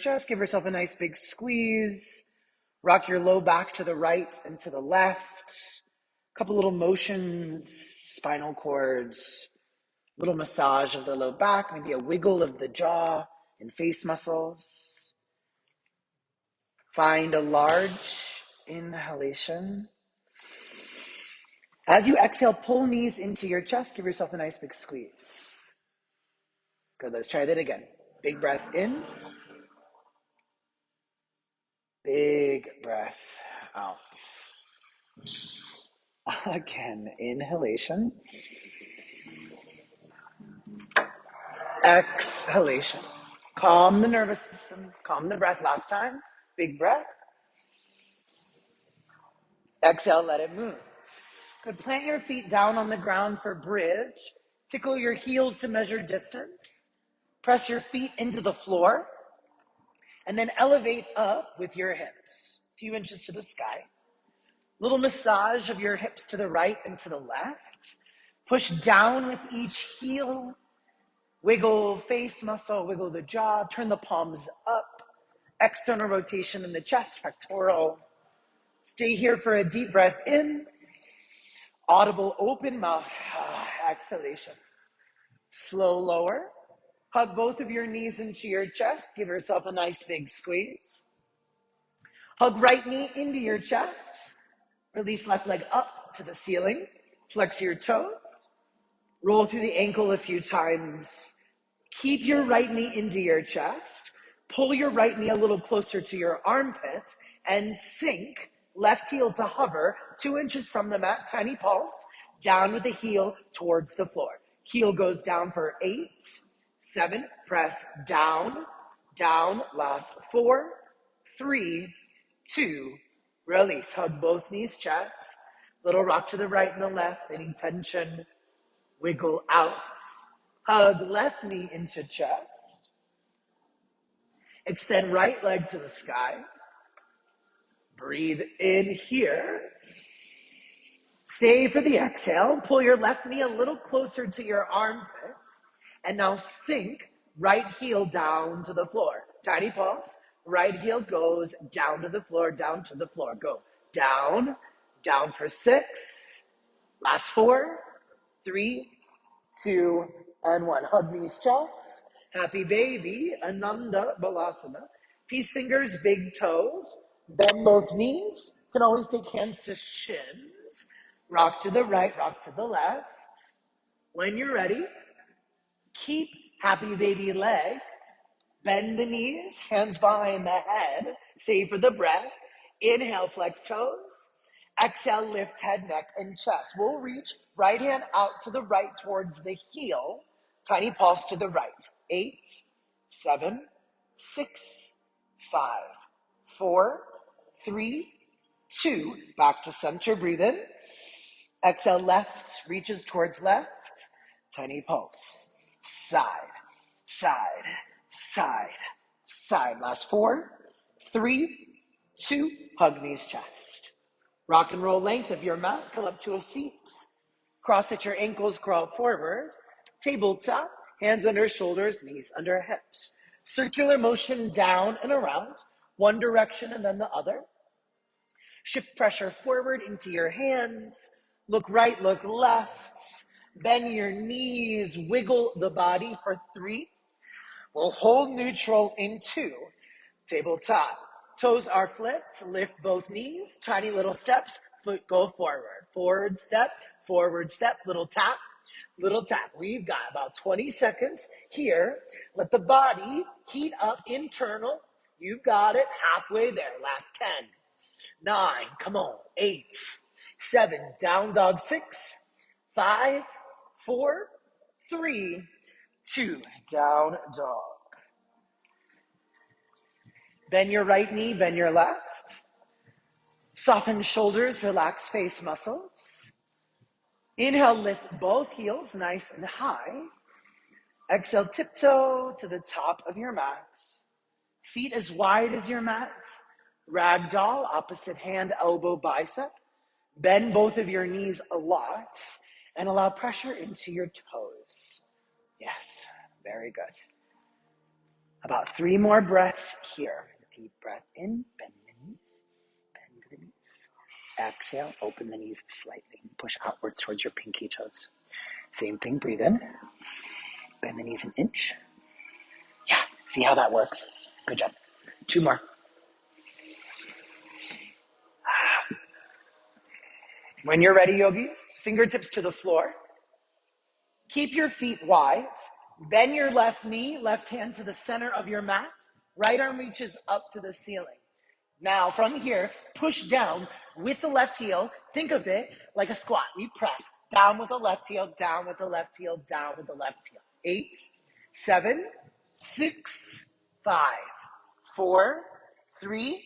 chest. Give yourself a nice big squeeze. Rock your low back to the right and to the left. Couple little motions, spinal cords, little massage of the low back, maybe a wiggle of the jaw and face muscles. Find a large inhalation. As you exhale, pull knees into your chest. Give yourself a nice big squeeze. Good, let's try that again. Big breath in. Big breath out. Again, inhalation. Exhalation. Calm the nervous system. Calm the breath. Last time. Big breath. Exhale, let it move. Good. Plant your feet down on the ground for bridge. Tickle your heels to measure distance. Press your feet into the floor. And then elevate up with your hips. A few inches to the sky. Little massage of your hips to the right and to the left. Push down with each heel. Wiggle face muscle, wiggle the jaw, turn the palms up. External rotation in the chest, pectoral. Stay here for a deep breath in. Audible open mouth, exhalation. Slow lower. Hug both of your knees into your chest. Give yourself a nice big squeeze. Hug right knee into your chest. Release left leg up to the ceiling. Flex your toes. Roll through the ankle a few times. Keep your right knee into your chest. Pull your right knee a little closer to your armpit and sink left heel to hover 2 inches from the mat, tiny pulse, down with the heel towards the floor. Heel goes down for 8, 7, press down, down, last 4, 3, 2, release. Hug both knees, chest. Little rock to the right and the left, any tension. Wiggle out. Hug left knee into chest. Extend right leg to the sky. Breathe in here. Stay for the exhale. Pull your left knee a little closer to your armpits. And now sink right heel down to the floor. Tiny pulse. Right heel goes down to the floor, down to the floor. Go down, down for 6. Last 4, 3, 2, and 1. Hug knees, chest. Happy baby, Ananda Balasana. Peace fingers, big toes. Bend both knees. Can always take hands to shins. Rock to the right, rock to the left. When you're ready, keep happy baby leg. Bend the knees, hands behind the head. Stay for the breath. Inhale, flex toes. Exhale, lift head, neck, and chest. We'll reach right hand out to the right towards the heel. Tiny pulse to the right. 8, 7, 6, 5, 4, 3, 2. Back to center, breathe in. Exhale, left reaches towards left. Tiny pulse. Side, side, side, side. Last 4, 3, 2. Hug knees, chest. Rock and roll length of your mat. Come up to a seat. Cross at your ankles, crawl forward. Tabletop, hands under shoulders, knees under hips. Circular motion down and around. One direction and then the other. Shift pressure forward into your hands. Look right, look left. Bend your knees. Wiggle the body for 3. We'll hold neutral in 2. Tabletop. Toes are flipped. Lift both knees. Tiny little steps. Foot go forward. Forward step, little tap, little tap. We've got about 20 seconds here. Let the body heat up internal. You've got it. Halfway there. Last 10, 9, come on. 8, 7, down dog 6, 5, 4, 3, 2, down dog. Bend your right knee, bend your left. Soften shoulders, relax face muscles. Inhale, lift both heels nice and high. Exhale, tiptoe to the top of your mats. Feet as wide as your mats. Ragdoll, opposite hand, elbow, bicep. Bend both of your knees a lot and allow pressure into your toes. Yes, very good. About 3 more breaths here. Deep breath in, bend the knees, bend the knees. Exhale, open the knees slightly. Push outwards towards your pinky toes. Same thing, breathe in. Bend the knees an inch. Yeah, see how that works? Good job. 2 more. When you're ready, yogis, fingertips to the floor. Keep your feet wide. Bend your left knee, left hand to the center of your mat. Right arm reaches up to the ceiling. Now, from here, push down with the left heel. Think of it like a squat. We press down with the left heel, down with the left heel, down with the left heel. 8, 7, 6, 5, 4, 3,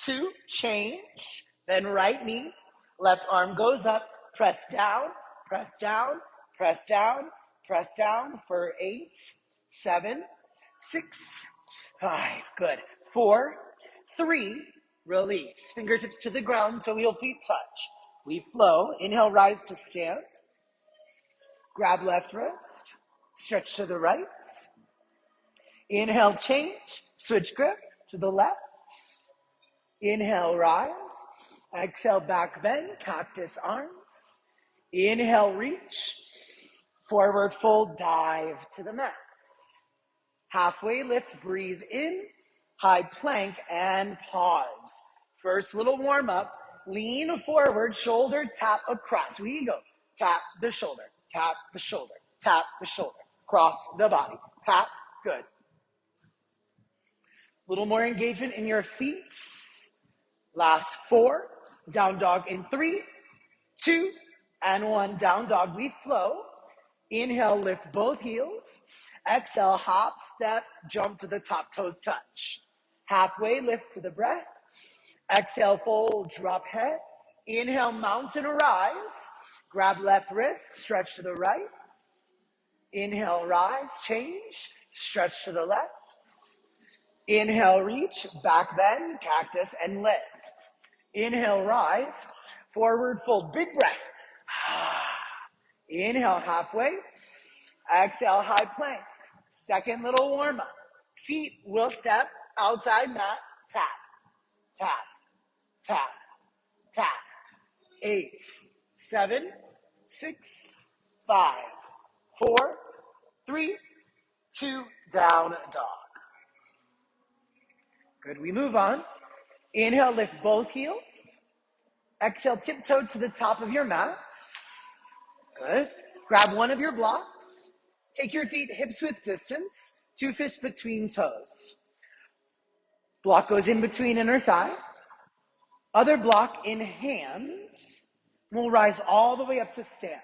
2, change. Then right knee, left arm goes up, press down, press down, press down, press down for 8, 7, 6, 5, good. 4, 3, release. Fingertips to the ground, toe heel feet touch. We flow. Inhale, rise to stand. Grab left wrist. Stretch to the right. Inhale, change. Switch grip to the left. Inhale, rise. Exhale, back bend, cactus arms. Inhale, reach. Forward fold, dive to the mat. Halfway lift, breathe in. High plank and pause. First little warm up. Lean forward, shoulder tap across. We go. Tap the shoulder, tap the shoulder, tap the shoulder. Cross the body. Tap. Good. Little more engagement in your feet. Last 4. Down dog in 3, 2, and 1. Down dog. We flow. Inhale, lift both heels. Exhale, hop, step, jump to the top, toes touch. Halfway lift to the breath. Exhale, fold, drop head. Inhale, mountain rise. Grab left wrist, stretch to the right. Inhale, rise, change, stretch to the left. Inhale, reach, back bend, cactus, and lift. Inhale, rise, forward fold, big breath. Inhale, halfway. Exhale, high plank. Second little warm up. Feet will step outside mat, tap, tap, tap, tap. 8, 7, 6, 5, 4, 3, 2, down dog. Good, we move on. Inhale, lift both heels. Exhale, tiptoe to the top of your mat. Good. Grab one of your blocks. Take your feet hips width distance. 2 fists between toes. Block goes in between inner thigh. Other block in hands. We'll rise all the way up to stand.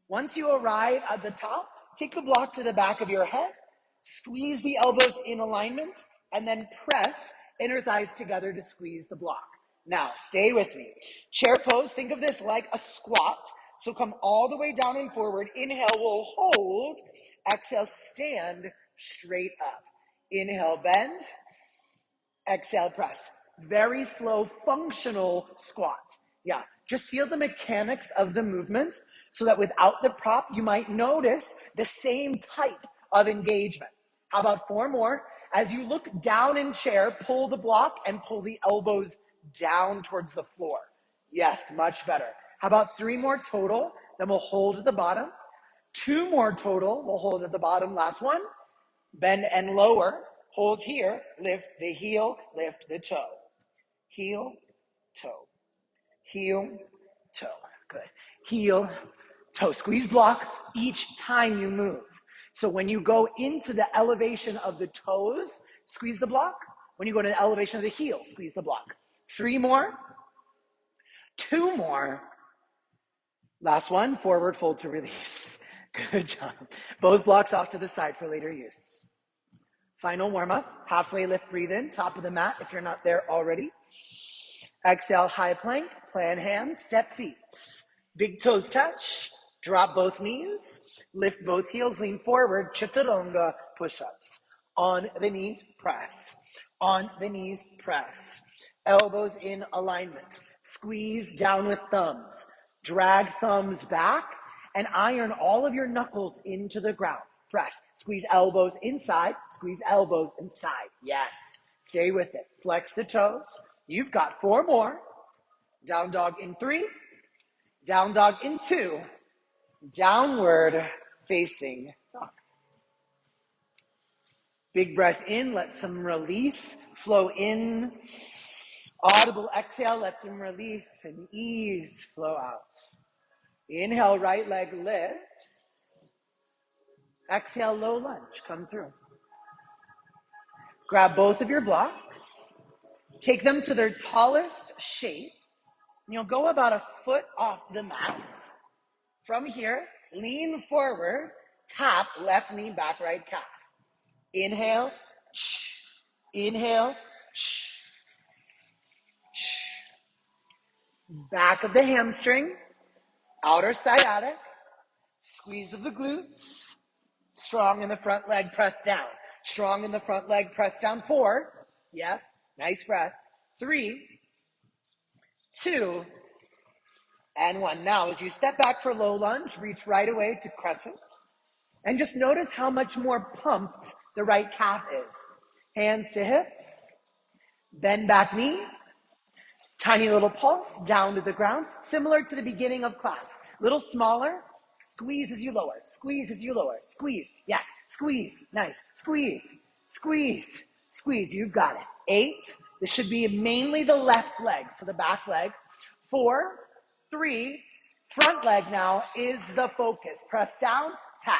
Once you arrive at the top, take the block to the back of your head. Squeeze the elbows in alignment. And then press inner thighs together to squeeze the block. Now, stay with me. Chair pose, think of this like a squat. So come all the way down and forward. Inhale, we'll hold. Exhale, stand straight up. Inhale, bend. Exhale, press. Very slow, functional squat. Yeah, just feel the mechanics of the movement so that without the prop, you might notice the same type of engagement. How about 4 more? As you look down in chair, pull the block and pull the elbows down towards the floor. Yes, much better. How about 3 more total? Then we'll hold at the bottom. 2 more total. We'll hold at the bottom. Last one. Bend and lower. Hold here. Lift the heel. Lift the toe. Heel, toe. Heel, toe. Good. Heel, toe. Squeeze block each time you move. So when you go into the elevation of the toes, squeeze the block. When you go to the elevation of the heel, squeeze the block. 3 more. 2 more. Last one, forward fold to release. Good job. Both blocks off to the side for later use. Final warm up. Halfway lift, breathe in. Top of the mat if you're not there already. Exhale, high plank. Plan hands, step feet. Big toes touch. Drop both knees. Lift both heels, lean forward, chaturanga push-ups. On the knees, press. On the knees, press. Elbows in alignment. Squeeze down with thumbs. Drag thumbs back and iron all of your knuckles into the ground. press. Squeeze elbows inside, squeeze elbows inside. Yes, stay with it. Flex the toes. You've got 4 more. Down dog in 3, down dog in 2, downward facing dog. Big breath in, let some relief flow in. Audible exhale, let some relief and ease flow out. Inhale, right leg lifts. Exhale, low lunge, come through. Grab both of your blocks. Take them to their tallest shape. And you'll go about a foot off the mat. From here, lean forward, tap left knee, back right calf. Inhale, inhale, back of the hamstring, outer sciatic, squeeze of the glutes, strong in the front leg, press down. Strong in the front leg, press down. 4, yes, nice breath. 3, 2, and 1. Now, as you step back for low lunge, reach right away to crescent. And just notice how much more pumped the right calf is. Hands to hips, bend back knee, tiny little pulse down to the ground, similar to the beginning of class. Little smaller, squeeze as you lower, squeeze as you lower, squeeze, yes, squeeze, nice, squeeze, squeeze, squeeze, you've got it. 8, this should be mainly the left leg, so the back leg. 4, 3, front leg now is the focus. Press down, tap,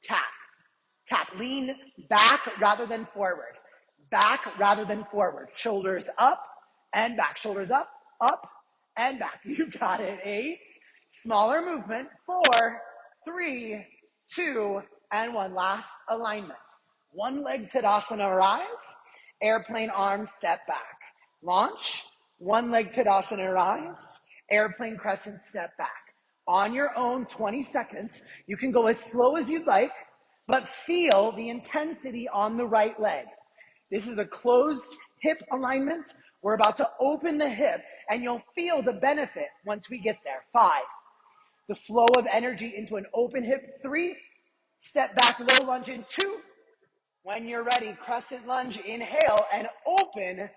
tap, tap. Lean back rather than forward. Back rather than forward. Shoulders up and back. Shoulders up, and back. You got it. 8. Smaller movement. 4, 3, 2, and 1. Last alignment. One leg Tadasana rise. Airplane arms step back. Launch. One leg Tadasana rise. Airplane crescent step back. On your own, 20 seconds. You can go as slow as you'd like, but feel the intensity on the right leg. This is a closed hip alignment. We're about to open the hip, and you'll feel the benefit once we get there. 5, the flow of energy into an open hip. 3, step back, low lunge in 2. When you're ready, crescent lunge, inhale, and open,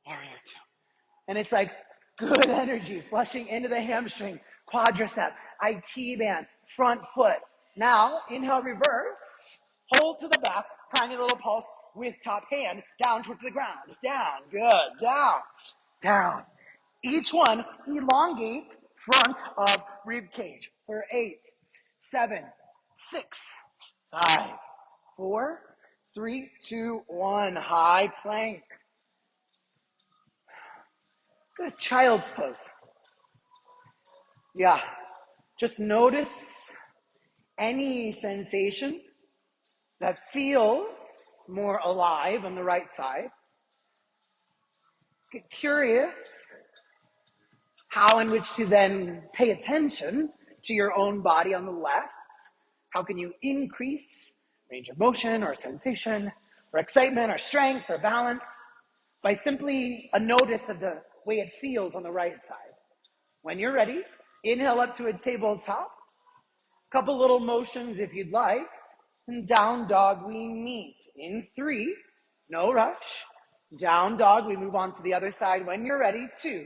warrior 2. And it's like good energy flushing into the hamstring, quadricep, IT band, front foot. Now, inhale, reverse, hold to the back, tiny little pulse with top hand, down towards the ground, down, good, down, down. Each one elongate front of rib cage for 8, 7, 6, 5, 4, 3, 2, 1, high plank. Good, child's pose. Yeah, just notice any sensation that feels more alive on the right side. Get curious how in which to then pay attention to your own body on the left. How can you increase range of motion or sensation or excitement or strength or balance by simply a notice of the way it feels on the right side. When you're ready, inhale up to a tabletop. Couple little motions if you'd like. And down dog, we meet. In 3, no rush. Down dog, we move on to the other side. When you're ready, 2,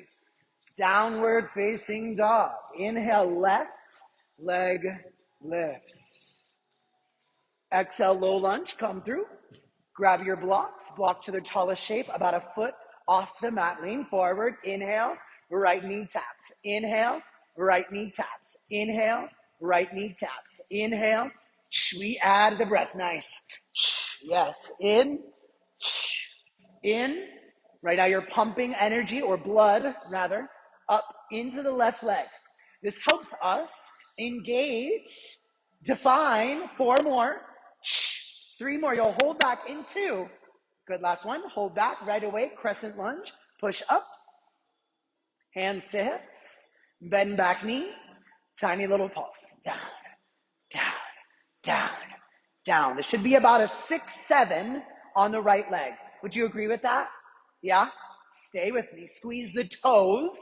downward facing dog. Inhale, left leg lifts. Exhale, low lunge, come through. Grab your blocks, block to the tallest shape, about a foot off the mat. Lean forward, inhale, right knee taps. Inhale, right knee taps. Inhale, right knee taps. Inhale, we add the breath, nice. Yes, in. Right now you're pumping energy, or blood rather, up into the left leg. This helps us engage, define. 4 more. 3 more. You'll hold back in 2. Good, last one. Hold back right away. Crescent lunge. Push up. Hands to hips. Bend back knee. Tiny little pulse. Down, down, down, down. This should be about a 6, 7 on the right leg. Would you agree with that? Yeah? Stay with me. Squeeze the toes.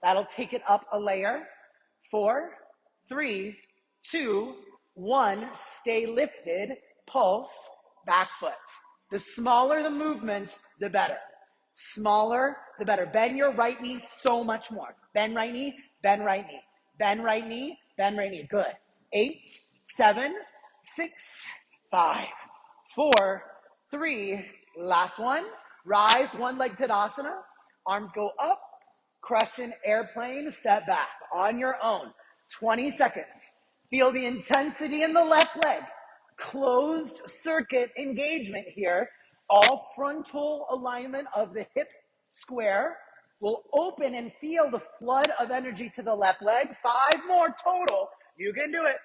That'll take it up a layer. 4, 3, 2, 1, stay lifted, pulse, back foot. The smaller the movement, the better. Smaller, the better. Bend your right knee so much more. Bend right knee, bend right knee. Bend right knee, bend right knee. Good. 8, 7, 6, 5, 4, 3. Last one. Rise, one leg Tadasana. Arms go up. Crescent airplane, step back on your own. 20 seconds. Feel the intensity in the left leg. Closed circuit engagement here. All frontal alignment of the hip square will open and feel the flood of energy to the left leg. 5 more total. You can do it.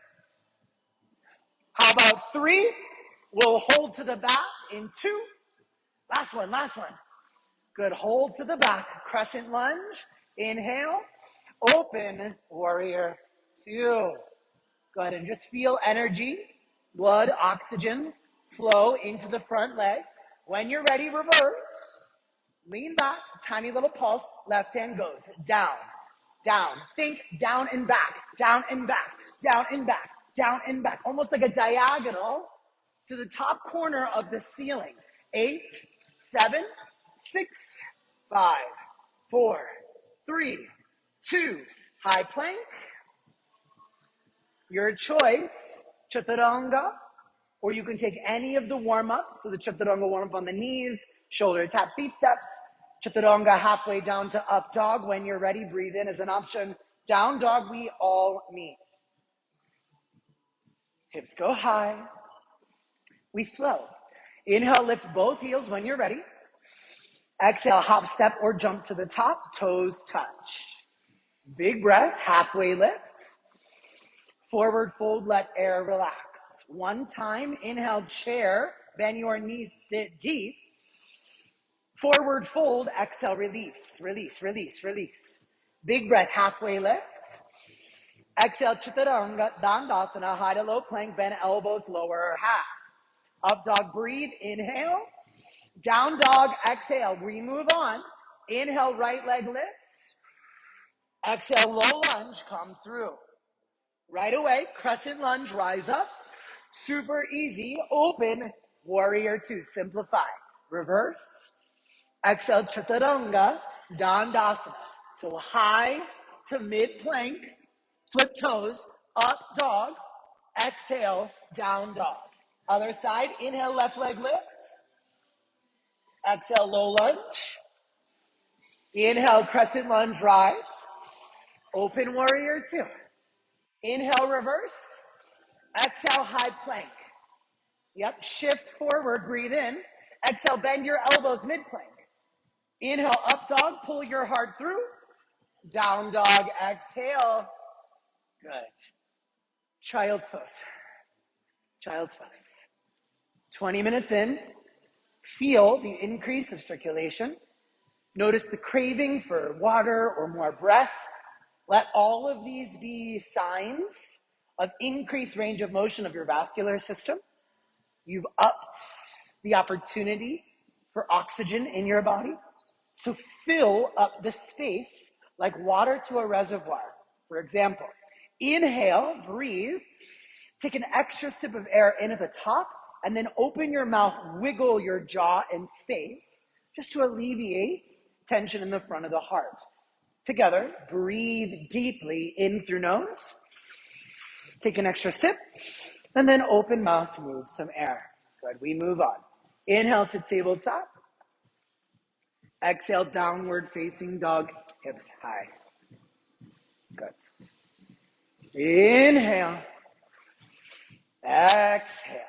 How about 3? We'll hold to the back in 2. Last one, last one. Good, hold to the back, crescent lunge, inhale, open, warrior 2. Good, and just feel energy, blood, oxygen flow into the front leg. When you're ready, reverse, lean back, tiny little pulse, left hand goes down, down. Think down and back, down and back, down and back, down and back, almost like a diagonal to the top corner of the ceiling. 8, 7, 6, 5, 4, 3, 2. High plank. Your choice, chaturanga, or you can take any of the warm-ups. So the chaturanga warm-up on the knees, shoulder tap, feet steps. Chaturanga halfway down to up dog. When you're ready, breathe in as an option. Down dog, we all meet. Hips go high. We flow. Inhale, lift both heels when you're ready. Exhale, hop, step, or jump to the top. Toes touch. Big breath, halfway lift. Forward fold, let air relax. One time, inhale, chair. Bend your knees, sit deep. Forward fold, exhale, release, release, release, release. Big breath, halfway lift. Exhale, chaturanga, dandasana, high to low plank, bend elbows, lower half. Up dog, breathe, inhale. Down dog, exhale, we move on. Inhale, right leg lifts. Exhale, low lunge, come through. Right away, crescent lunge, rise up. Super easy, open, warrior 2, simplify. Reverse. Exhale, chaturanga, dandasana. So high to mid plank, flip toes, up dog, exhale, down dog. Other side, inhale, left leg lifts. Exhale, low lunge. Inhale, crescent lunge, rise. Open warrior 2. Inhale, reverse. Exhale, high plank. Yep, shift forward, breathe in. Exhale, bend your elbows, mid plank. Inhale, up dog, pull your heart through. Down dog, exhale. Good. Child's pose. Child's pose. 20 minutes in, feel the increase of circulation. Notice the craving for water or more breath. Let all of these be signs of increased range of motion of your vascular system. You've upped the opportunity for oxygen in your body. So fill up the space like water to a reservoir. For example, inhale, breathe, take an extra sip of air in at the top, and then open your mouth, wiggle your jaw and face, just to alleviate tension in the front of the heart. Together, breathe deeply in through nose, take an extra sip, and then open mouth, move some air. Good, we move on. Inhale to tabletop. Exhale, downward facing dog, hips high. Good. Inhale. Exhale.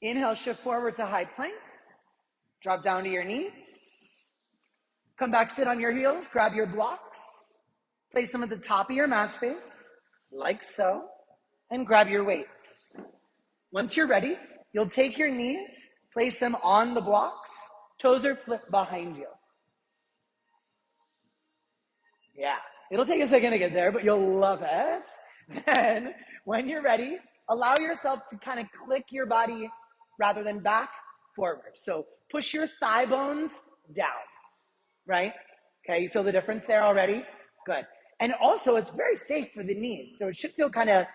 Inhale, shift forward to high plank. Drop down to your knees. Come back, sit on your heels, grab your blocks. Place them at the top of your mat space, like so, and grab your weights. Once you're ready, you'll take your knees, place them on the blocks, toes are flipped behind you. Yeah, it'll take a second to get there, but you'll love it. Then, when you're ready, allow yourself to kind of click your body rather than back, forward. So push your thigh bones down, right? Okay, you feel the difference there already? Good. And also, it's very safe for the knees. So it should feel kind of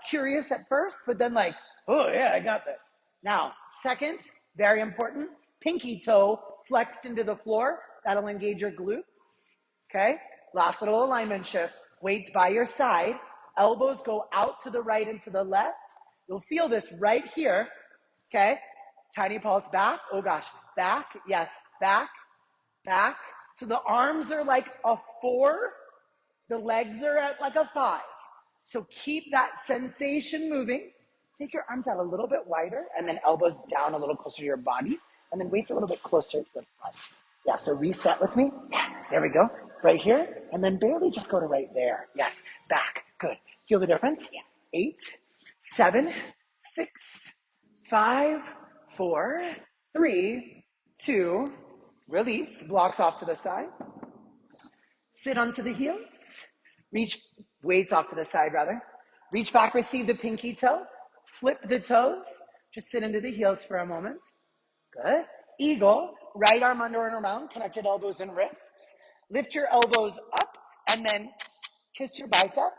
curious at first, but then like, oh yeah, I got this. Now, second, very important, pinky toe flexed into the floor. That'll engage your glutes. Okay. Last little alignment shift. Weights by your side. Elbows go out to the right and to the left. You'll feel this right here. Okay. Tiny pulse back. Oh gosh. Back. Yes. Back. Back. So the arms are like a 4. The legs are at like a 5. So keep that sensation moving. Take your arms out a little bit wider and then elbows down a little closer to your body. And then weights a little bit closer to the front. Yeah, so reset with me. Yeah, there we go. Right here. And then barely just go to right there. Yes, back. Good. Feel the difference? Yeah. 8, 7, 6, 5, 4, 3, 2, release. Blocks off to the side. Sit onto the heels. Reach, weights off to the side rather. Reach back, receive the pinky toe. Flip the toes. Just sit into the heels for a moment. Good. Eagle, right arm under and around, connected elbows and wrists. Lift your elbows up and then kiss your bicep.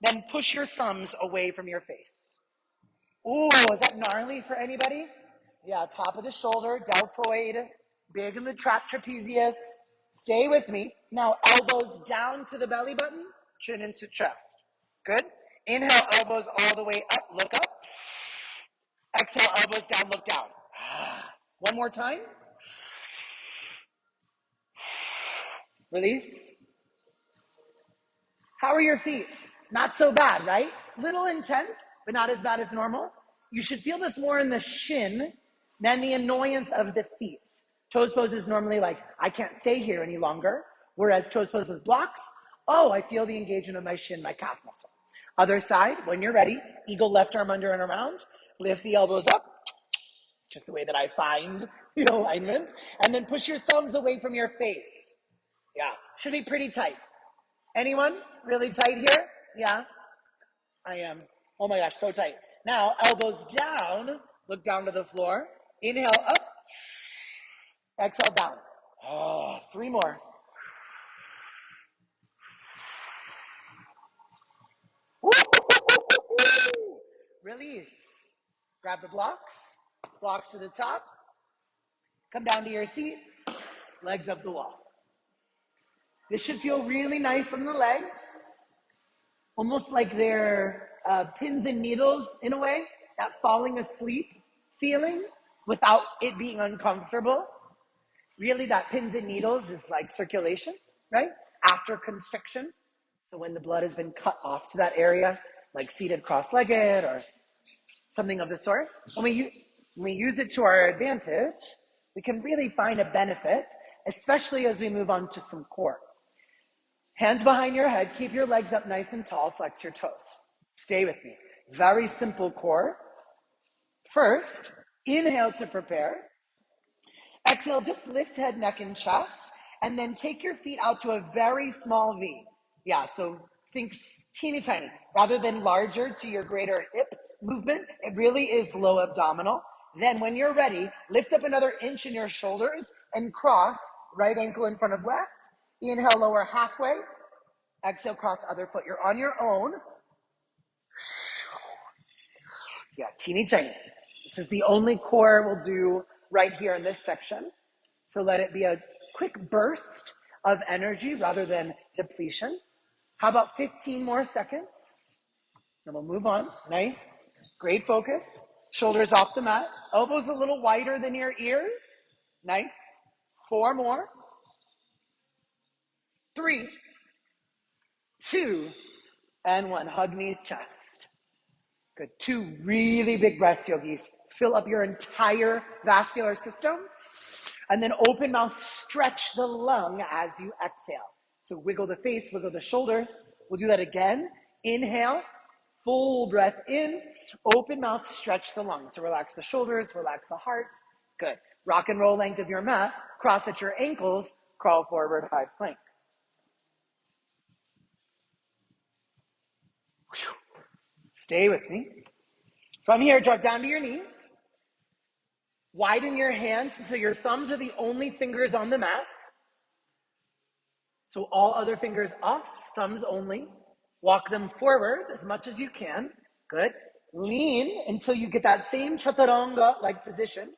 Then push your thumbs away from your face. Ooh, is that gnarly for anybody? Yeah, top of the shoulder, deltoid, big in the trapezius. Stay with me. Now, elbows down to the belly button, chin into chest. Good. Inhale, elbows all the way up, look up. Exhale, elbows down, look down. One more time. Release. How are your feet? Not so bad, right? Little intense, but not as bad as normal. You should feel this more in the shin than the annoyance of the feet. Toes pose is normally like, I can't stay here any longer. Whereas toes pose with blocks, oh, I feel the engagement of my shin, my calf muscle. Other side, when you're ready, eagle left arm under and around. Lift the elbows up. It's just the way that I find the alignment. And then push your thumbs away from your face. Yeah, should be pretty tight. Anyone really tight here? Yeah, I am. Oh my gosh, so tight. Now, elbows down. Look down to the floor. Inhale up. Exhale down. Oh, 3 more. Release. Grab the blocks. Blocks to the top. Come down to your seats. Legs up the wall. This should feel really nice on the legs. Almost like they're pins and needles in a way. That falling asleep feeling without it being uncomfortable. Really, that pins and needles is like circulation, right? After constriction. So when the blood has been cut off to that area, like seated cross-legged or something of the sort. When we use it to our advantage, we can really find a benefit, especially as we move on to some core. Hands behind your head, keep your legs up nice and tall, flex your toes. Stay with me. Very simple core. First, inhale to prepare. Exhale, just lift head, neck, and chest, and then take your feet out to a very small V. Yeah, so think teeny tiny. Rather than larger to your greater hip movement, it really is low abdominal. Then when you're ready, lift up another inch in your shoulders and cross right ankle in front of left. Inhale, lower halfway. Exhale, cross other foot. You're on your own. Yeah, teeny tiny. This is the only core we'll do right here in this section. So let it be a quick burst of energy rather than depletion. How about 15 more seconds? And we'll move on. Nice. Great focus. Shoulders off the mat. Elbows a little wider than your ears. Nice. 4 more. 3, 2, and 1. Hug knees, chest. Good. 2 really big breaths, yogis. Fill up your entire vascular system. And then open mouth, stretch the lung as you exhale. So wiggle the face, wiggle the shoulders. We'll do that again. Inhale, full breath in. Open mouth, stretch the lungs. So relax the shoulders, relax the heart. Good. Rock and roll length of your mat. Cross at your ankles. Crawl forward, high plank. Stay with me. From here, drop down to your knees. Widen your hands so your thumbs are the only fingers on the mat. So all other fingers off, thumbs only. Walk them forward as much as you can. Good. Lean until you get that same chaturanga-like position.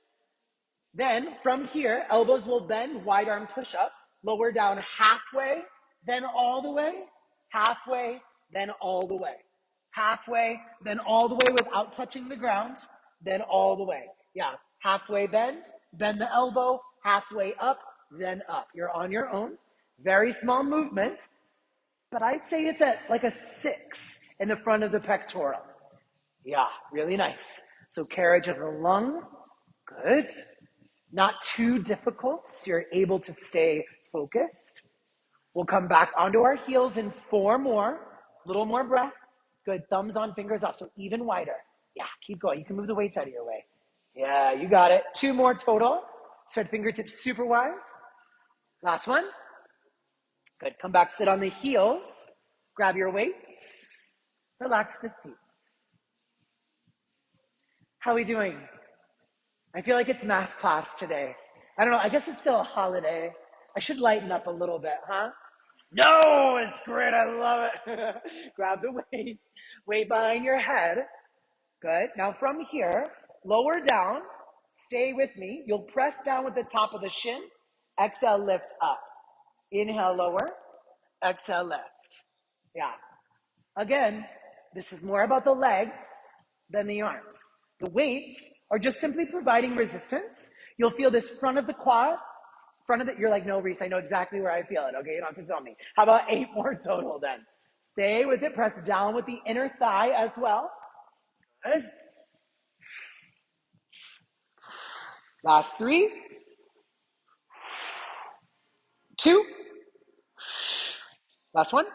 Then from here, elbows will bend, wide arm push up, lower down halfway, then all the way, halfway, then all the way. Halfway, then all the way without touching the ground, then all the way. Yeah, halfway bend the elbow, halfway up, then up. You're on your own. Very small movement, but I'd say it's at like a 6 in the front of the pectoral. Yeah, really nice. So carriage of the lung, good. Not too difficult, so you're able to stay focused. We'll come back onto our heels in 4 more. A little more breath. Good, thumbs on, fingers off, so even wider. Yeah, keep going. You can move the weights out of your way. Yeah, you got it. 2 more total. Spread fingertips super wide. Last one. Good, come back, sit on the heels. Grab your weights. Relax the feet. How are we doing? I feel like it's math class today. I don't know, I guess it's still a holiday. I should lighten up a little bit, huh? No, it's great, I love it. Grab the weight behind your head. Good, now from here, lower down, stay with me. You'll press down with the top of the shin. Exhale, lift up. Inhale, lower. Exhale, lift. Yeah. Again, this is more about the legs than the arms. The weights are just simply providing resistance. You'll feel this front of the quad, you're like, no, Reese, I know exactly where I feel it. Okay, you don't have to tell me. How about 8 more total then? Stay with it, press down with the inner thigh as well. Good. Last 3, 2, last one.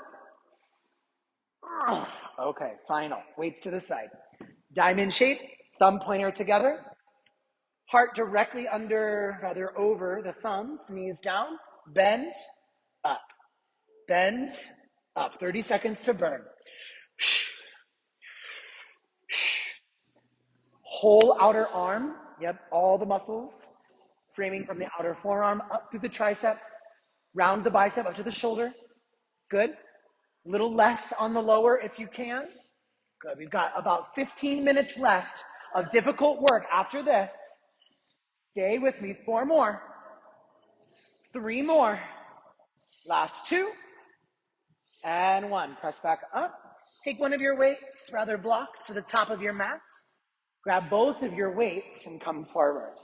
Okay, final. Weights to the side. Diamond shape, thumb pointer together. Heart directly over the thumbs, knees down. Bend, up. Bend, up. 30 seconds to burn. Whole outer arm. Yep, all the muscles. Framing from the outer forearm up through the tricep. Round the bicep up to the shoulder. Good. A little less on the lower if you can. Good. We've got about 15 minutes left of difficult work after this. Stay with me. 4 more. 3 more. Last 2. And 1. Press back up. Take one of your weights, blocks, to the top of your mat. Grab both of your weights and come forward.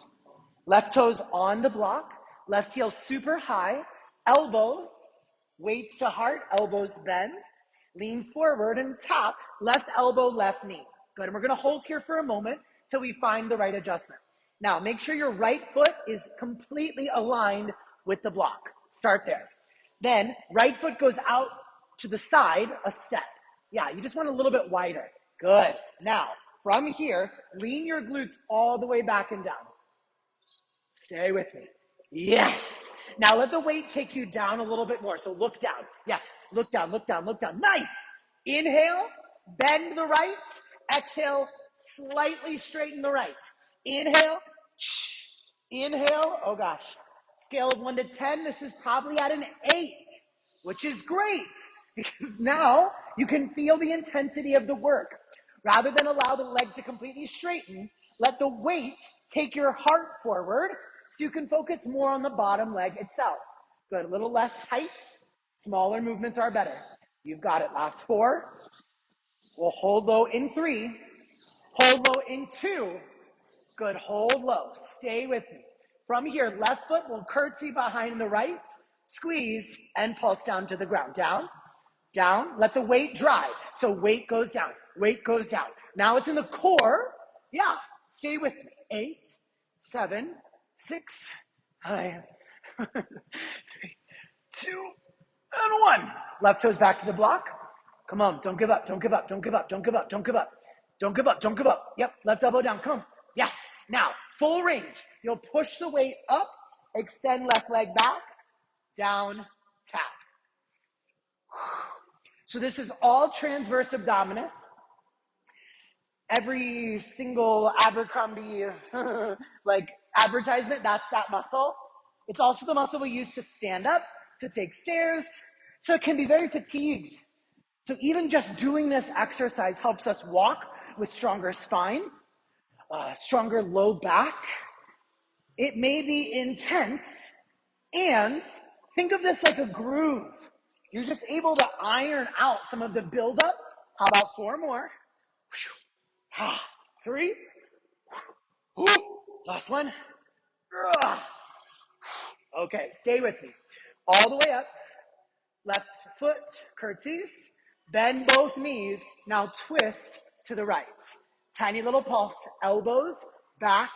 Left toes on the block. Left heel super high. Elbows, weights to heart, elbows bend. Lean forward and tap, left elbow, left knee. Good, and we're gonna hold here for a moment till we find the right adjustment. Now, make sure your right foot is completely aligned with the block. Start there. Then, right foot goes out to the side, a step. Yeah, you just want a little bit wider. Good. Now, from here, lean your glutes all the way back and down. Stay with me. Yes. Now let the weight take you down a little bit more. So look down. Yes. Look down, look down, look down. Nice. Inhale, bend the right. Exhale, slightly straighten the right. Inhale. Inhale. Oh gosh. Scale of 1 to 10. This is probably at an 8, which is great because now you can feel the intensity of the work. Rather than allow the legs to completely straighten, let the weight take your heart forward so you can focus more on the bottom leg itself. Good, a little less height, smaller movements are better. You've got it, last 4. We'll hold low in 3, hold low in 2. Good, hold low, stay with me. From here, left foot will curtsy behind the right, squeeze, and pulse down to the ground. Down, down, let the weight drive. So weight goes down, weight goes down. Now it's in the core. Yeah, stay with me. 8, 7, 6, 5, 3, 2, and 1. Left toes back to the block. Come on, don't give up, don't give up, don't give up, don't give up, don't give up. Don't give up, don't give up. Yep, left elbow down, come on. Yes, now, full range. You'll push the weight up, extend left leg back, down, tap. So this is all transverse abdominis. Every single Abercrombie like advertisement, that's that muscle. It's also the muscle we use to stand up, to take stairs. So it can be very fatigued. So even just doing this exercise helps us walk with stronger spine, stronger low back. It may be intense, and think of this like a groove. You're just able to iron out some of the buildup. How about 4 more? 3. Last one. Okay, stay with me. All the way up. Left foot, curtsies. Bend both knees. Now twist to the right. Tiny little pulse. Elbows back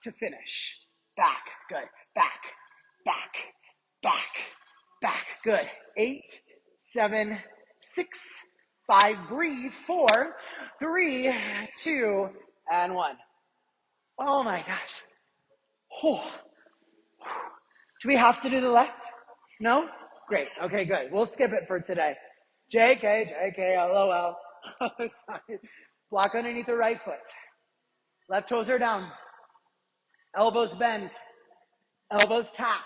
to finish. Back. Good. Back. Back. Back. Back. Good. 8, 7, 6, 5. Breathe. 4, 3, 2, and 1. Oh my gosh. Oh. Do we have to do the left? No? Great. Okay, good. We'll skip it for today. JK, LOL. Other side. Block underneath the right foot. Left toes are down. Elbows bend. Elbows tap.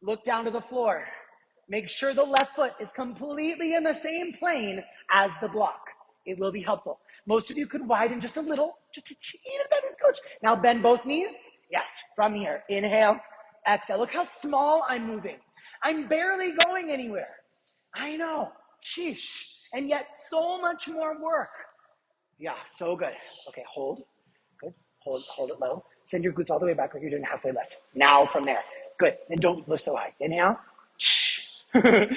Look down to the floor. Make sure the left foot is completely in the same plane as the block. It will be helpful. Most of you could widen just a little, just a teeny bit, coach. Now bend both knees. Yes, from here. Inhale, exhale. Look how small I'm moving. I'm barely going anywhere. I know. Sheesh. And yet so much more work. Yeah, so good. Okay, hold. Good. Hold it low. Send your glutes all the way back like you're doing halfway lift. Now from there. Good. And don't lift so high. Inhale. Do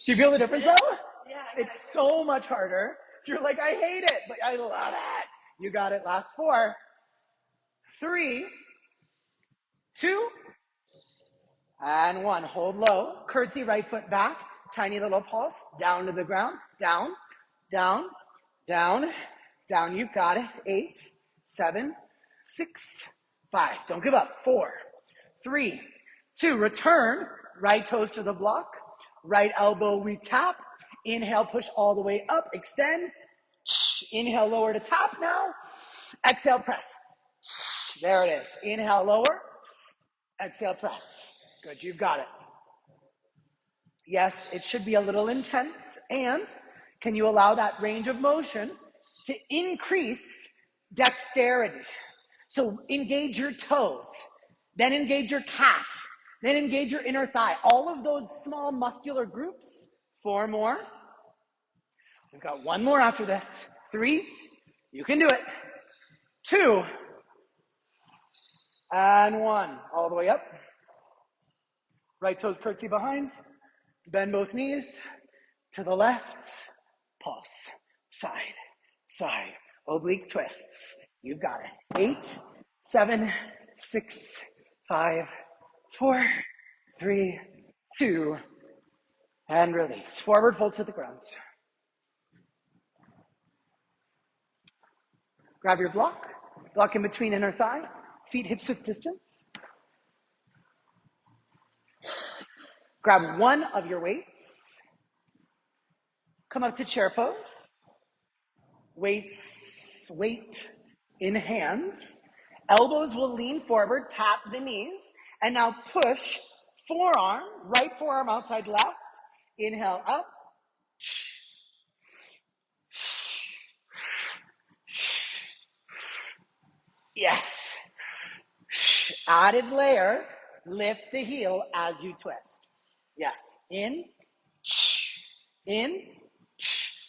you feel the difference though? Yeah. It's so much harder. You're like, I hate it, but I love it. You got it. Last 4, 3, 2, and 1. Hold low. Curtsy, right foot back. Tiny little pulse. Down to the ground. Down, down, down, down. You got it. 8, 7, 6, 5. Don't give up. 4, 3, 2. Return. Right toes to the block. Right elbow, we tap. Inhale, push all the way up. Extend. Inhale, lower to tap now. Exhale, press. There it is. Inhale, lower. Exhale, press. Good, you've got it. Yes, it should be a little intense. And can you allow that range of motion to increase dexterity? So engage your toes, then engage your calf, then engage your inner thigh. All of those small muscular groups. 4 more. We've got 1 more after this. 3. You can do it. 2. And 1. All the way up. Right toes curtsy behind. Bend both knees. To the left. Pulse. Side. Side. Oblique twists. You've got it. 8, 7, 6, 5, 4, 3, 2, and release. Forward fold to the ground. Grab your block. Block in between inner thigh. Feet hips width distance. Grab one of your weights. Come up to chair pose. Weight in hands. Elbows will lean forward, tap the knees, and now push forearm, right forearm outside left. Inhale up. Yes. Added layer, lift the heel as you twist. Yes. In,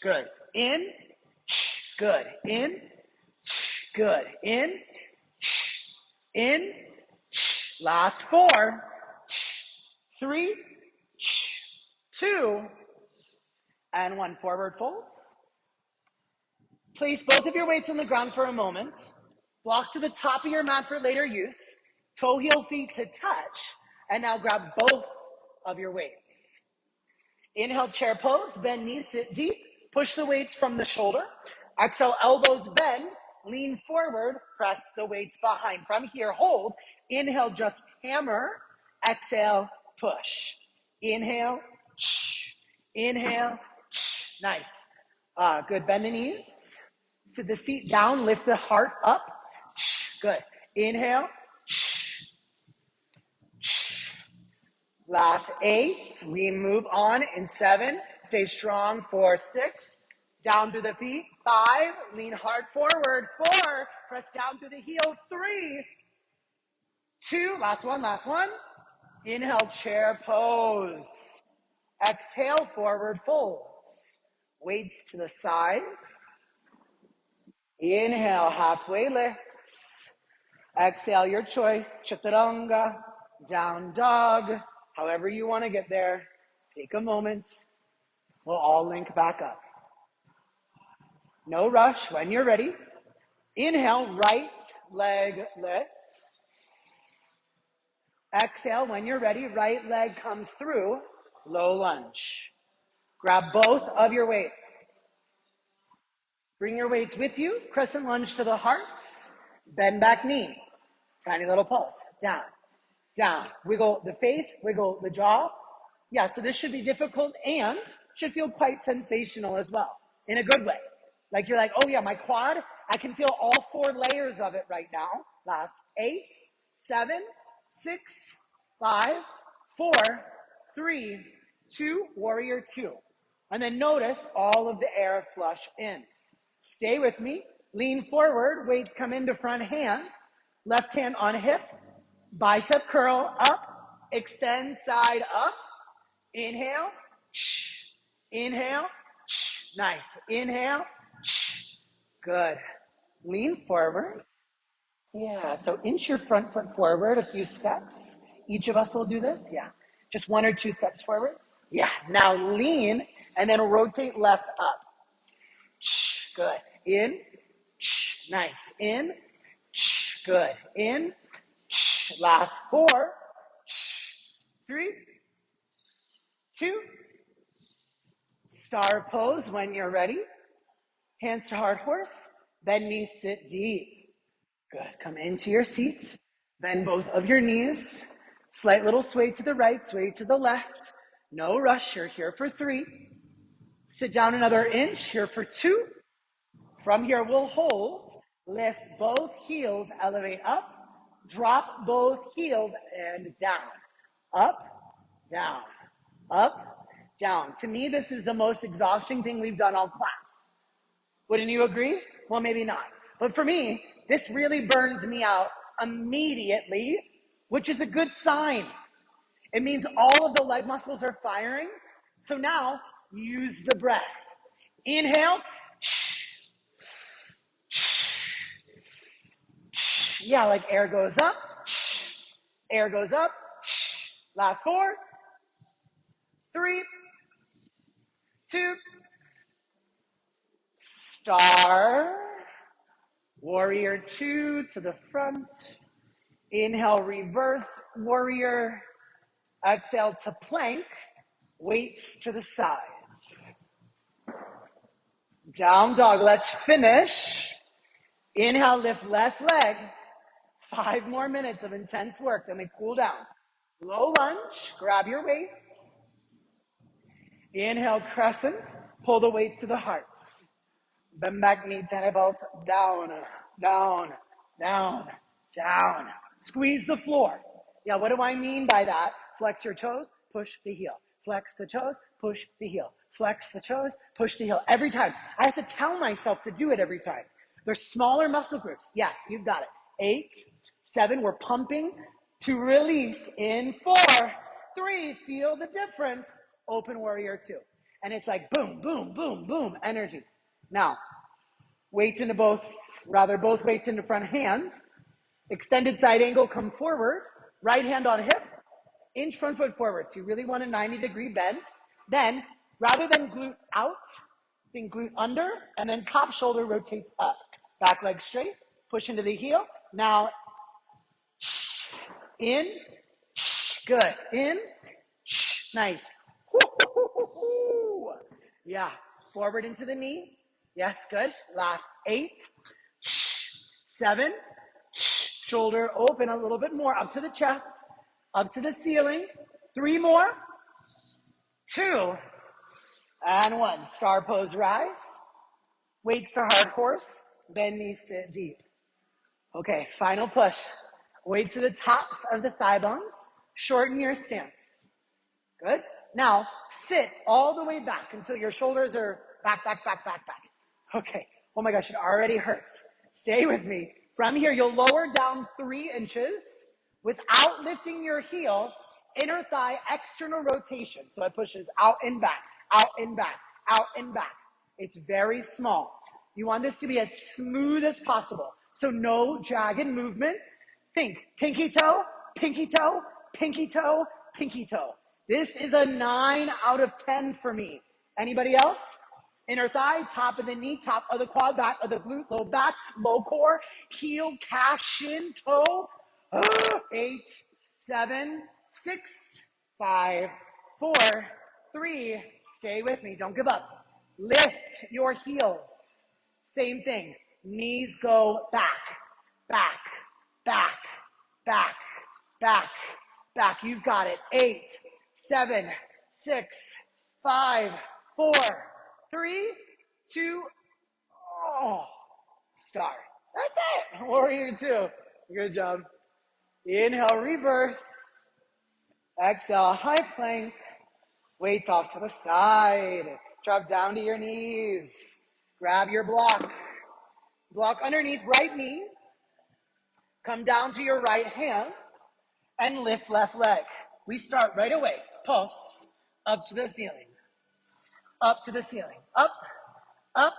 good. In, good. In, good. In, last 4, 3, 2, and 1. Forward folds. Place both of your weights on the ground for a moment. Block to the top of your mat for later use. Toe heel feet to touch. And now grab both of your weights. Inhale, chair pose. Bend knees, sit deep. Push the weights from the shoulder. Exhale, elbows bend. Lean forward. Press the weights behind. From here, hold. Inhale, just hammer. Exhale, push. Inhale. Inhale. Nice. Good. Bend the knees. Sit the feet down. Lift the heart up. Good. Inhale. Last 8. We move on in 7. Stay strong for 6, Down through the feet. 5, lean hard forward. 4, press down through the heels. 3, 2, last one. Inhale, chair pose. Exhale, forward folds. Weights to the side. Inhale, halfway lifts. Exhale, your choice. Chaturanga, down dog. However you want to get there. Take a moment. We'll all link back up. No rush. When you're ready, inhale, right leg lifts. Exhale, when you're ready, right leg comes through, low lunge. Grab both of your weights. Bring your weights with you, crescent lunge to the hearts, bend back knee. Tiny little pulse, down, down. Wiggle the face, wiggle the jaw. Yeah, so this should be difficult and should feel quite sensational as well, in a good way. Like you're like, oh yeah, my quad, I can feel all 4 layers of it right now. Last 8, 7, 6, 5, 4, 3, 2, warrior 2. And then notice all of the air flush in. Stay with me. Lean forward. Weights come into front hand. Left hand on hip. Bicep curl up. Extend side up. Inhale. Inhale. Nice. Inhale. Good. Lean forward. Yeah, so inch your front foot forward a few steps. Each of us will do this. Yeah. Just 1 or 2 steps forward. Yeah. Now lean and then rotate left up. Good. In. Nice. In. Good. In. Last 4, 3, 2. Star pose when you're ready. Hands to heart horse. Bend knees, sit deep. Good. Come into your seat. Bend both of your knees. Slight little sway to the right, sway to the left. No rush. You're here for 3. Sit down another inch. Here for 2. From here, we'll hold. Lift both heels, elevate up. Drop both heels and down. Up, down, up, down. To me, this is the most exhausting thing we've done all class. Wouldn't you agree? Well, maybe not. But for me, this really burns me out immediately, which is a good sign. It means all of the leg muscles are firing. So now, use the breath. Inhale. Yeah, like air goes up. Air goes up. Last 4, 3, 2. Star. Warrior 2 to the front. Inhale, reverse warrior. Exhale to plank. Weights to the side. Down dog. Let's finish. Inhale, lift left leg. 5 more minutes of intense work. Then we cool down. Low lunge. Grab your weights. Inhale, crescent. Pull the weights to the hearts. Bend back knee, tennis down, down, down, down. Squeeze the floor. Yeah, what do I mean by that? Flex your toes, push the heel. Flex the toes, push the heel. Flex the toes, push the heel. Every time. I have to tell myself to do it every time. There's smaller muscle groups. Yes, you've got it. 8, 7, we're pumping to release in 4, 3, feel the difference. Open warrior 2. And it's like boom, boom, boom, boom, energy. Now, weights into both weights into front hand. Extended side angle, come forward. Right hand on hip. Inch front foot forward. So you really want a 90-degree bend. Then, rather than glute out, think glute under, and then top shoulder rotates up. Back leg straight. Push into the heel. Now, in. Good. In. Nice. Yeah. Forward into the knee. Yes, good. Last 8, 7. Shoulder open a little bit more. Up to the chest. Up to the ceiling. 3 more. 2. And 1. Star pose, rise. Weights to hard horse. Bend knees, sit deep. Okay, final push. Weights to the tops of the thigh bones. Shorten your stance. Good. Now, sit all the way back until your shoulders are Back, back, back, back, back. Okay. Oh my gosh, it already hurts. Stay with me. From here, you'll lower down 3 inches without lifting your heel. Inner thigh, external rotation. So it pushes out and back, out and back, out and back. It's very small. You want this to be as smooth as possible. So no jagged movement. Think pinky toe, pinky toe, pinky toe, pinky toe. This is a 9 out of 10 for me. Anybody else? Inner thigh, top of the knee, top of the quad, back of the glute, low back, low core, heel, calf, shin, toe. 8, 7, 6, 5, 4, 3. Stay with me. Don't give up. Lift your heels. Same thing. Knees go back, back, back, back, back, back. You've got it. 8, 7, 6, 5, 4, 3, 2. Oh, start. That's it. Warrior 2. Good job. Inhale, reverse. Exhale, high plank. Weights off to the side. Drop down to your knees. Grab your block. Block underneath right knee. Come down to your right hand and lift left leg. We start right away. Pulse up to the ceiling. Up to the ceiling. Up, up,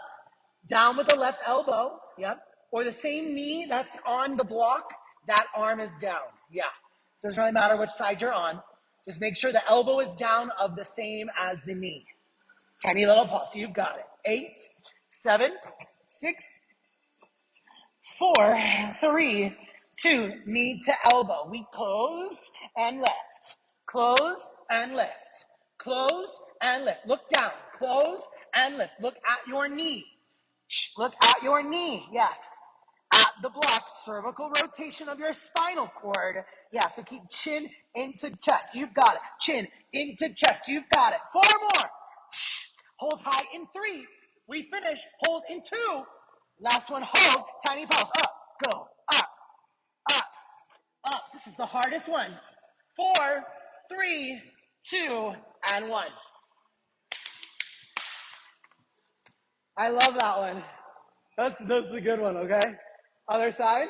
down with the left elbow. Yep. Or the same knee that's on the block, that arm is down. Yeah. Doesn't really matter which side you're on. Just make sure the elbow is down of the same as the knee. Tiny little pulse. You've got it. 8, 7, 6, 4, 3, 2. Knee to elbow. We close and lift. Close and lift. Close and lift. Look down. Close and lift. Look at your knee. Look at your knee. Yes. At the block, cervical rotation of your spinal cord. Yeah, so keep chin into chest. You've got it. Chin into chest. You've got it. 4 more. Hold high in 3. We finish. Hold in 2. Last one, hold. Tiny pulse. Up. Go. Up. Up. Up. This is the hardest one. 4, 3, 2, and 1. I love that one. That's the good one, okay? Other side.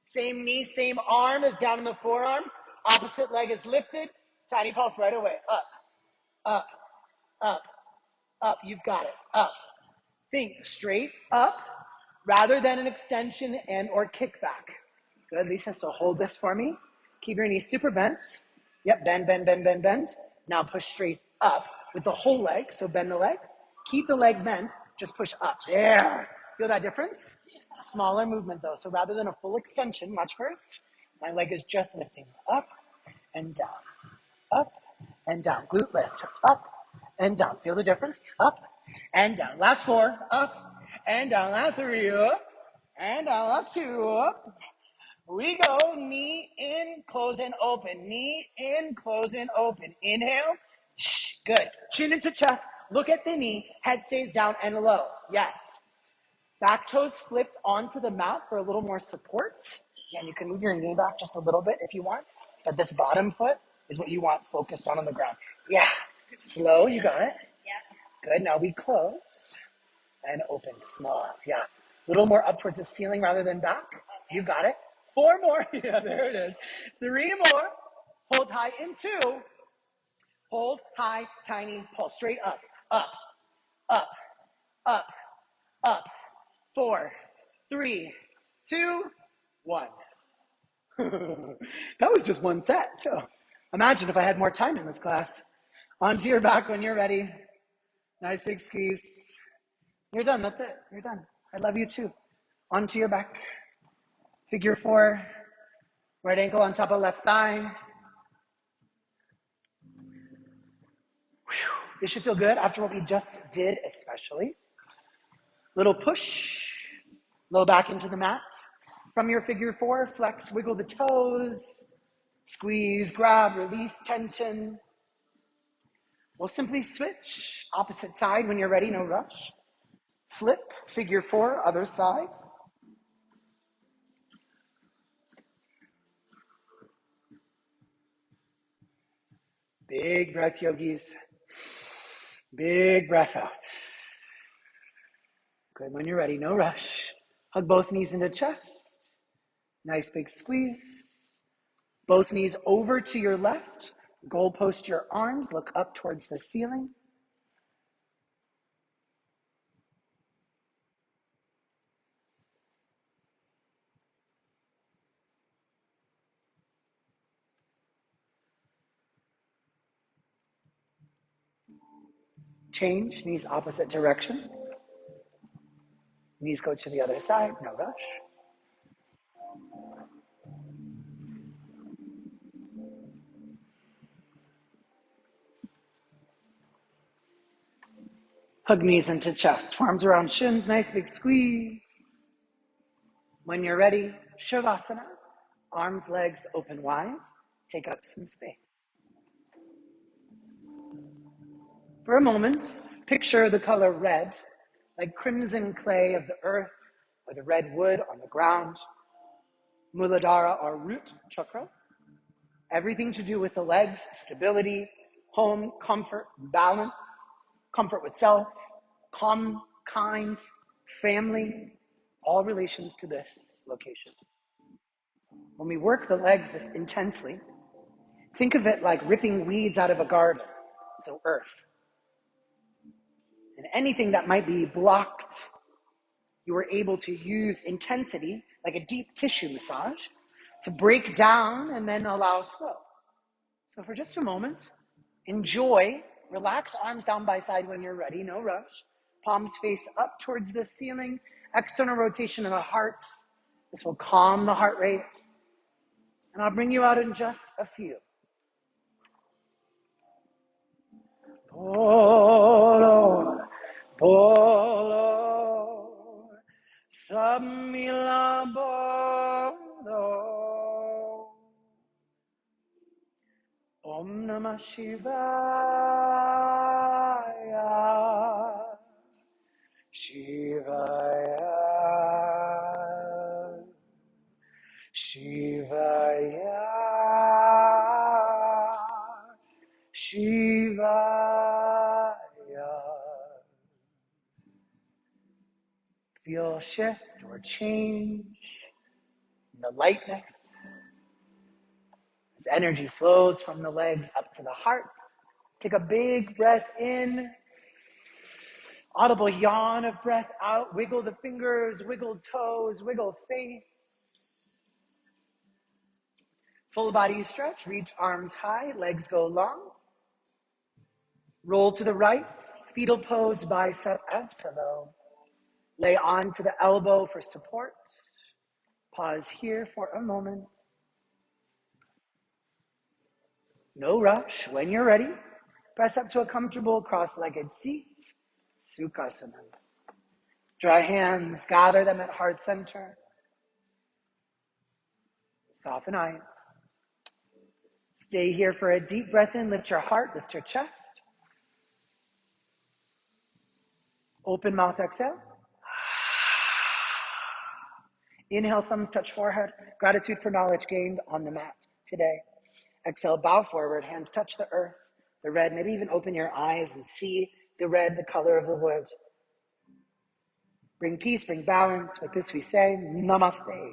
Same knee, same arm is down in the forearm. Opposite leg is lifted. Tiny pulse right away. Up, up, up, up. You've got it. Up. Think straight up rather than an extension and or kickback. Good, Lisa. So hold this for me. Keep your knees super bent. Yep, bend, bend, bend, bend, bend. Now push straight up with the whole leg. So bend the leg. Keep the leg bent. Just push up. There. Feel that difference? Smaller movement though. So rather than a full extension, watch first. My leg is just lifting up and down. Up and down. Glute lift. Up and down. Feel the difference? Up and down. Last 4. Up and down. Last 3. Up and down. Last 2. Up. We go. Knee in, close and open. Knee in, close and open. Inhale. Good. Chin into chest. Look at the knee. Head stays down and low. Yes. Back toes flipped onto the mat for a little more support. Again, you can move your knee back just a little bit if you want, but this bottom foot is what you want focused on the ground. Yeah. Slow, you got it? Yeah. Good. Now we close and open small. Yeah. A little more up towards the ceiling rather than back. Okay. You got it. 4 more. Yeah, there it is. 3 more. Hold high in 2. Hold high, tiny, pull straight up, up, up, up, up. 4, 3, 2, 1. That was just one set. So imagine if I had more time in this class. Onto your back when you're ready. Nice big squeeze. You're done. That's it. You're done. I love you too. Onto your back. Figure 4. Right ankle on top of left thigh. This should feel good after what we just did, especially. Little push. Low back into the mat. From your figure 4, flex, wiggle the toes. Squeeze, grab, release, tension. We'll simply switch. Opposite side when you're ready, no rush. Flip, figure 4, other side. Big breath, yogis. Big breath out. Good, when you're ready, no rush. Hug both knees into chest. Nice big squeeze. Both knees over to your left. Goalpost your arms, look up towards the ceiling. Change, knees opposite direction. Knees go to the other side, no rush. Hug knees into chest, arms around shins, nice big squeeze. When you're ready, Shavasana. Arms, legs open wide. Take up some space. For a moment, picture the color red, like crimson clay of the earth or the red wood on the ground. Muladhara or root chakra. Everything to do with the legs, stability, home, comfort, balance, comfort with self, calm, kind, family, all relations to this location. When we work the legs this intensely, think of it like ripping weeds out of a garden, so earth. And anything that might be blocked, you are able to use intensity, like a deep tissue massage, to break down and then allow flow. So for just a moment, enjoy, relax arms down by side when you're ready, no rush. Palms face up towards the ceiling, external rotation of the hearts. This will calm the heart rate. And I'll bring you out in just a few. Polo, polo, samila bodo. Om Namah Shivaya, Shivaya, Shivaya, Shivaya. Feel shift or change in the lightness. As energy flows from the legs up to the heart. Take a big breath in. Audible yawn of breath out. Wiggle the fingers, wiggle toes, wiggle face. Full body stretch. Reach arms high, legs go long. Roll to the right. Fetal pose, bicep as pillow. Lay onto the elbow for support. Pause here for a moment. No rush. When you're ready, press up to a comfortable cross-legged seat, Sukhasana. Dry hands, gather them at heart center. Soften eyes. Stay here for a deep breath in. Lift your heart, lift your chest. Open mouth, exhale. Inhale, thumbs touch forehead. Gratitude for knowledge gained on the mat today. Exhale, bow forward, hands touch the earth, the red. Maybe even open your eyes and see the red, the color of the wood. Bring peace, bring balance. With this we say, Namaste.